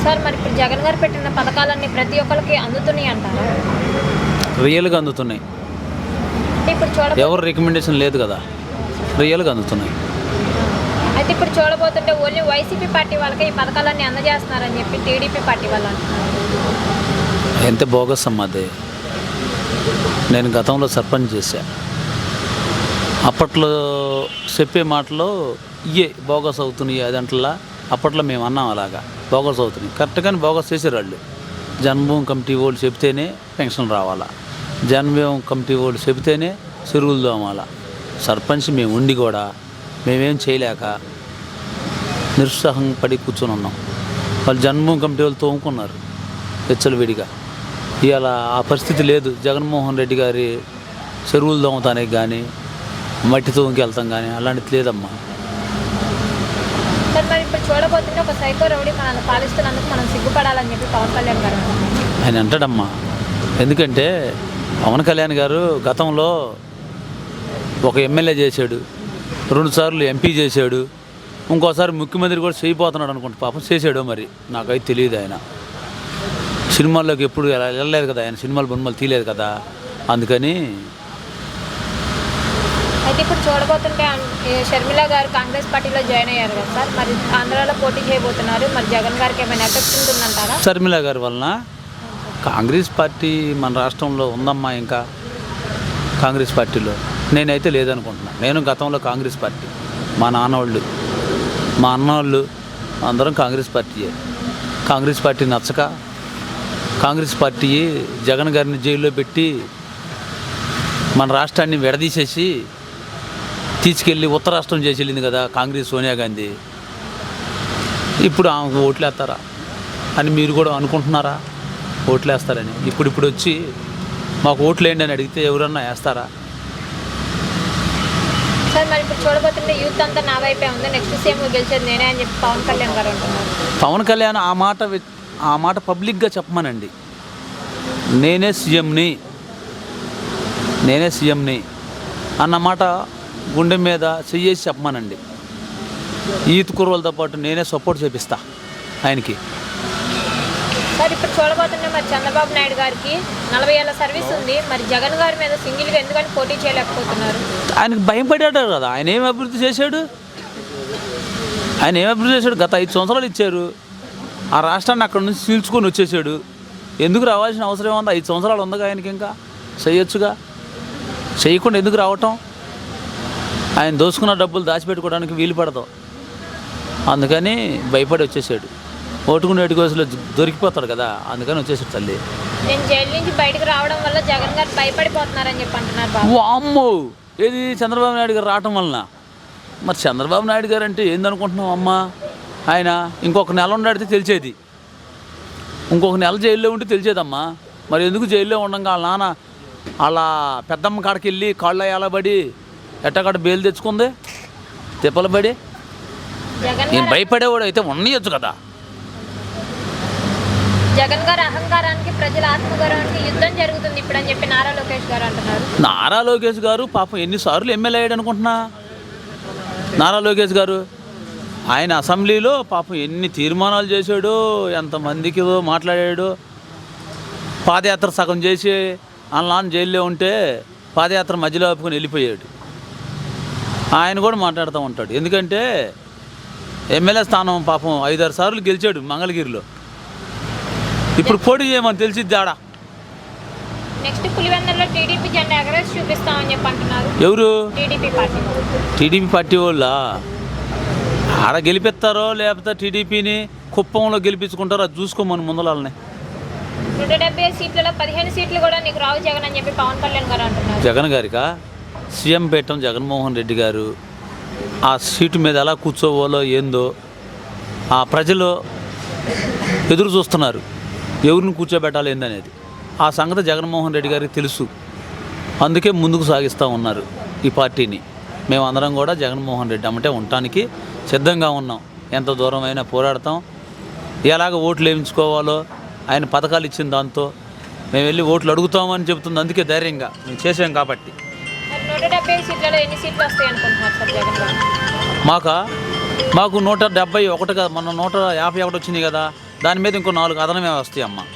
Sir మరి ఇప్పుడు జగన్ గారు పెట్టిన పథకాలన్నీ ప్రతి ఒక్కరికి అందుతున్నాయి అంటారా? రియల్గా అందుతున్నాయి. ఇప్పుడు ఎవరు రికమెండేషన్ లేదు కదా, రియల్గా అందుతున్నాయి. అయితే ఇప్పుడు చూడబోతుంటే ఓన్లీ వైసీపీ పార్టీ వాళ్ళకే ఈ పథకాలన్నీ అందజేస్తున్నారని చెప్పి టీడీపీ పార్టీ వాళ్ళు అంటున్నారు. ఎంత బోగస్ అమ్మది. నేను గతంలో సర్పంచ్ చేశా. అప్పట్లో చెప్పే మాటలో ఇయే బోగస్ అవుతున్నాయి అదంటలా. అప్పట్లో మేము అన్నాం అలాగా బోగస్ అవుతున్నాయి. కరెక్ట్గానే బోగస్ చేశారు వాళ్ళు. జన్మభూమి కమిటీ వాళ్ళు చెబితేనే పెన్షన్ రావాలా, జన్మభూమి కమిటీ వాళ్ళు చెబితేనే చెరువులు దోమాలా. సర్పంచ్ మేము ఉండి కూడా మేమేం చేయలేక నిరుత్సాహం పడి కూర్చొని ఉన్నాం. వాళ్ళు జన్మభూమి కమిటీ వాళ్ళు తోముకున్నారు విడిగా. ఇవాళ ఆ పరిస్థితి లేదు. జగన్మోహన్ రెడ్డి గారి చెరువులు దోమతానికి కానీ మట్టి తోముకి వెళ్తాం కానీ అలాంటిది లేదమ్మా. సార్ మరి ఇప్పుడు చూడబోతుంటే ఒక సైకో రౌడీ మనల్ని పాలిస్తున్నందుకు మనం సిగ్గుపడాలని చెప్పి పవన్ కళ్యాణ్ గారు ఆయన అంటాడమ్మా. ఎందుకంటే పవన్ కళ్యాణ్ గారు గతంలో ఒక ఎమ్మెల్యే చేశాడు, 2 సార్లు ఎంపీ చేశాడు, ఇంకోసారి ముఖ్యమంత్రి కూడా చేయబోతున్నాడు అనుకుంటా. పాపం చేశాడో మరి నాకైతే తెలియదు. ఆయన సినిమాల్లోకి ఎప్పుడు వెళ్ళలేదు కదా, ఆయన సినిమాలు బొమ్మలు తీయలేదు కదా, అందుకని. అయితే ఇప్పుడు చూడబోతుంటే షర్మిల గారు కాంగ్రెస్ పార్టీలో జాయిన్ అయ్యారు కదా సార్, మరి ఆంధ్రాలో పోటీ చేయబోతున్నారు. మరి జగన్ గారికి ఏమైనా ఎఫెక్ట్ ఉంటుందంటారా? షర్మిల గారి వలన కాంగ్రెస్ పార్టీ మన రాష్ట్రంలో ఉందమ్మా. ఇంకా కాంగ్రెస్ పార్టీలో నేనైతే లేదనుకుంటున్నాను. నేను గతంలో కాంగ్రెస్ పార్టీ, మా నాన్నవాళ్ళు మా అన్నవాళ్ళు అందరం కాంగ్రెస్ పార్టీయే. కాంగ్రెస్ పార్టీ నచ్చక కాంగ్రెస్ పార్టీ జగన్ గారిని జైల్లో పెట్టి మన రాష్ట్రాన్ని విడదీసేసి తీసుకెళ్ళి ఉత్తర రాష్ట్రం చేసి వెళ్ళింది కదా కాంగ్రెస్, సోనియా గాంధీ. ఇప్పుడు ఆమెకు ఓట్లు వేస్తారా అని మీరు కూడా అనుకుంటున్నారా? ఓట్లు వేస్తారని ఇప్పుడు వచ్చి మాకు ఓట్లు వేయండి అని అడిగితే ఎవరన్నా వేస్తారా? సార్ మరి ఇప్పుడు చూడబోతుంటే యూత్ అంతా నా వైపే ఉంది, నెక్స్ట్ సీఎం గెలిచేది నేనే అని చెప్పి పవన్ కళ్యాణ్ గారు అంటున్నారు. పవన్ కళ్యాణ్ ఆ మాట పబ్లిక్గా చెప్పమనండి. నేనే సీఎంని అన్నమాట గుండె మీద చెయ్యేసి చెప్పమనండి. ఈత్ కుర్రలతో పాటు నేనే సపోర్ట్ చేపిస్తా ఆయనకి. సార్ ఇప్పుడు చూడబోతుంటే మరి చంద్రబాబు నాయుడు గారికి 40 ఏళ్ళ సర్వీస్ ఉంది, మరి జగన్ గారి మీద సింగిల్గా ఎందుకని పోటీ చేయలేకపోతున్నారు? ఆయనకు భయం పడ్డాడు కదా. ఆయన ఏం అభివృద్ధి చేశాడు? గత 5 సంవత్సరాలు ఇచ్చారు. ఆ రాష్ట్రాన్ని అక్కడ నుంచి చీల్చుకొని వచ్చేసాడు. ఎందుకు రావాల్సిన అవసరం ఏముంది? 5 సంవత్సరాలు ఉందిగా ఆయనకి, ఇంకా చేయొచ్చుగా. చేయకుండా ఎందుకు రావటం? ఆయన దోసుకున్న డబ్బులు దాచిపెట్టుకోవడానికి వీలు పడదు. అందుకని భయపడి వచ్చేసాడు. ఓటుకుని ఏటుకోసలో దొరికిపోతాడు కదా, అందుకని వచ్చేసాడు తల్లి. నేను జైలు నుంచి బయటకు రావడం వల్ల జగన్ గారు భయపడిపోతున్నారని చెప్పి అంటున్నారు. అమ్మో, ఏది చంద్రబాబు నాయుడు గారు రావటం వలన? మరి చంద్రబాబు నాయుడు గారు అంటే ఏందనుకుంటున్నావు అమ్మా? ఆయన ఇంకొక నెల ఉండాడితే తెలిసేది, ఇంకొక నెల జైల్లో ఉంటే తెలిసేదమ్మా. మరి ఎందుకు జైల్లో ఉండగా వాళ్ళ నాన్న అలా పెద్దమ్మ కాడికి వెళ్ళి కాళ్ళ ఎలబడి ఎట్టకాడ బెయిల్ తెచ్చుకుంది, తిప్పలు పడి. నేను భయపడేవాడు అయితే ఉండయచ్చు కదా. జగన్ గారి అహంకారానికి, ప్రజల ఆత్మగౌరవానికి యుద్ధం జరుగుతుంది ఇప్పుడు అని చెప్పి నారా లోకేష్ గారు అంటున్నారు. నారా లోకేష్ గారు పాపం ఎన్నిసార్లు ఎమ్మెల్యే అయ్యాడు అనుకుంటున్నా? నారా లోకేష్ గారు ఆయన అసెంబ్లీలో పాపం ఎన్ని తీర్మానాలు చేశాడో, ఎంతమందికి మాట్లాడాడు. పాదయాత్ర సగం చేసి నాన్న జైల్లో ఉంటే పాదయాత్ర మధ్యలో ఆపుకొని వెళ్ళిపోయాడు. ఆయన కూడా మాట్లాడుతూ ఉంటాడు. ఎందుకంటే ఎమ్మెల్యే స్థానం పాపం 5-6 సార్లు గెలిచాడు మంగళగిరిలో. ఇప్పుడు పోటీ చేయమని తెలిసిద్ది ఆడ. నెక్స్ట్ పులివెందులలో టీడీపీ జెండా ఎగరేసి చూపిస్తామని చెప్పి అంటున్నారు. ఎవరు? టీడీపీ పార్టీ వాళ్ళ ఆడ గెలిపిస్తారో లేకపోతే టీడీపీని కుప్పంలో గెలిపించుకుంటారో అది చూసుకోమని ముందలని. 170 సీట్లలో 15 సీట్లు కూడా నీకు రావు జగన్ అని చెప్పి పవన్ కళ్యాణ్ గారు అంటున్నారు. జగన్ గారికా సీఎం పెట్టడం జగన్మోహన్ రెడ్డి గారు ఆ సీటు మీద ఎలా కూర్చోవాలో ఏందో ఆ ప్రజలు ఎదురు చూస్తున్నారు. ఎవరిని కూర్చోబెట్టాలి ఏందనేది ఆ సంగతి జగన్మోహన్ రెడ్డి గారికి తెలుసు. అందుకే ముందుకు సాగిస్తూ ఉన్నారు ఈ పార్టీని. మేమందరం కూడా జగన్మోహన్ రెడ్డి అమ్మటే ఉండటానికి సిద్ధంగా ఉన్నాం. ఎంత దూరమైనా పోరాడతాం. ఎలాగ ఓట్లు వేయించుకోవాలో ఆయన పథకాలు ఇచ్చిన దాంతో మేము వెళ్ళి ఓట్లు అడుగుతామని చెబుతుంది. అందుకే ధైర్యంగా మేము చేసాం కాబట్టి. 170 సీట్లలో ఎన్ని సీట్లు వస్తాయి అనుకుంటున్నారు సార్ జగన్ గారు? మాకు 171 కదా, మొన్న 151 వచ్చినాయి కదా. దాని మీద ఇంకో 4 అదనమే వస్తాయి అమ్మ.